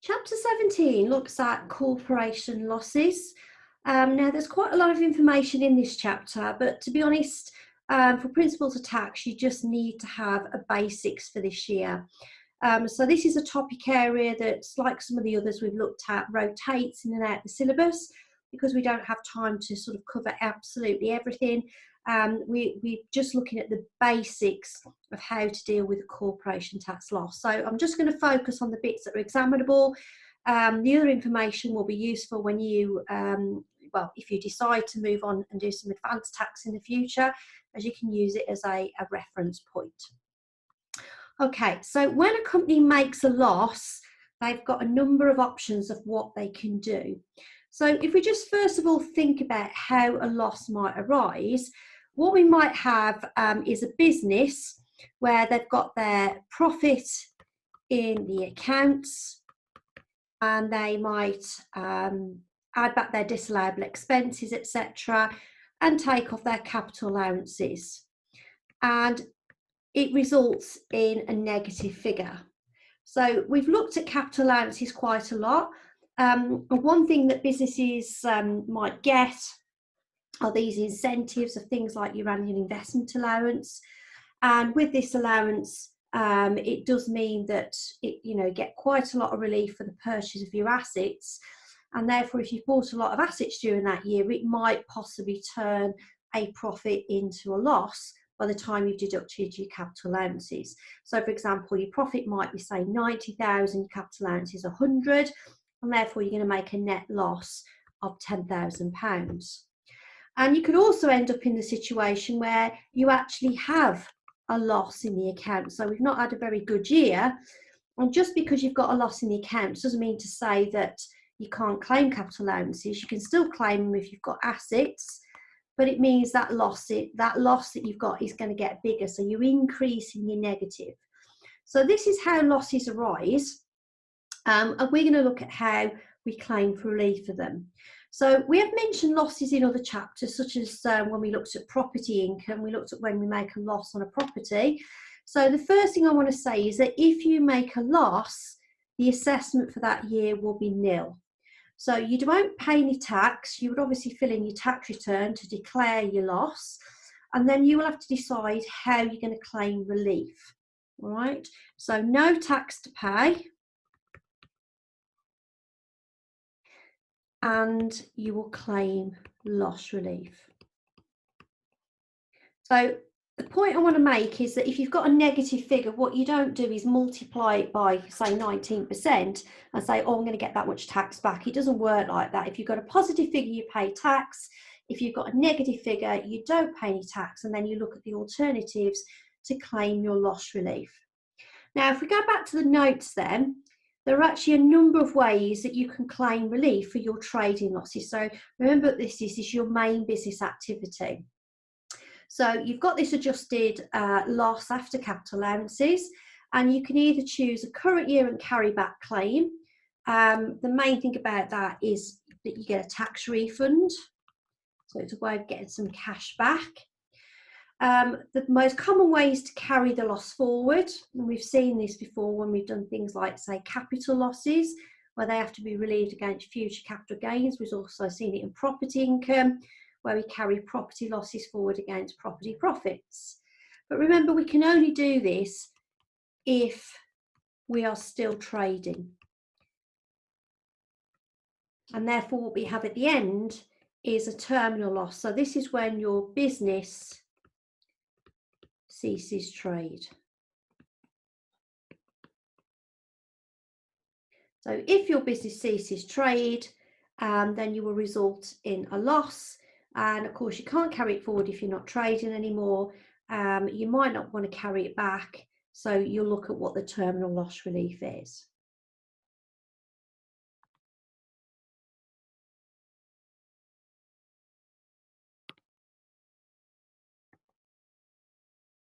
Chapter 17 looks at corporation losses. Now, there's quite a lot of information in this chapter, but to be honest, for principles of tax, you just need to have a basics for this year. So this is a topic area that's, like some of the others we've looked at, rotates in and out the syllabus because we don't have time to sort of cover absolutely everything. We're just looking at the basics of how to deal with a corporation tax loss. So I'm just going to focus on the bits that are examinable. The other information will be useful when you, well, if you decide to move on and do some advanced tax in the future, as you can use it as a reference point. Okay, so when a company makes a loss, they've got a number of options of what they can do. So if we just first of all think about how a loss might arise, what we might have is a business where they've got their profit in the accounts and they might add back their disallowable expenses, etc., and take off their capital allowances. And it results in a negative figure. So we've looked at capital allowances quite a lot. One thing that businesses might get are these incentives of things like your annual investment allowance. And with this allowance, it does mean that you get quite a lot of relief for the purchase of your assets. And therefore, if you've bought a lot of assets during that year, it might possibly turn a profit into a loss by the time you've deducted your capital allowances. So for example, your profit might be, say, 90,000, your capital allowance is 100, and therefore you're going to make a net loss of £10,000. And you could also end up in the situation where you actually have a loss in the account. So we've not had a very good year, and just because you've got a loss in the account doesn't mean to say that you can't claim capital allowances. You can still claim them if you've got assets, but it means that loss that you've got is going to get bigger, so you're increasing your negative. So this is how losses arise, and we're going to look at how we claim for relief for them. So we have mentioned losses in other chapters, such as when we looked at property income, we looked at when we make a loss on a property. So the first thing I want to say is that if you make a loss, the assessment for that year will be nil. So you won't pay any tax. You would obviously fill in your tax return to declare your loss, and then you will have to decide how you're going to claim relief. All right, so no tax to pay, and you will claim loss relief. So the point I want to make is that if you've got a negative figure, what you don't do is multiply it by, say, 19% and say, oh, I'm going to get that much tax back. It doesn't work like that. If you've got a positive figure, you pay tax. If you've got a negative figure, you don't pay any tax, and then you look at the alternatives to claim your loss relief. Now, if we go back to the notes then, there are actually a number of ways that you can claim relief for your trading losses. So remember, this is your main business activity. So you've got this adjusted loss after capital allowances, and you can either choose a current year and carry back claim. The main thing about that is that you get a tax refund. So it's a way of getting some cash back. The most common way is to carry the loss forward. And we've seen this before when we've done things like, say, capital losses, where they have to be relieved against future capital gains. We've also seen it in property income, where we carry property losses forward against property profits. But remember, we can only do this if we are still trading. And therefore, what we have at the end is a terminal loss. So this is when your business ceases trade. So if your business ceases trade, then you will result in a loss. And of course, you can't carry it forward if you're not trading anymore. You might not want to carry it back. So you'll look at what the terminal loss relief is.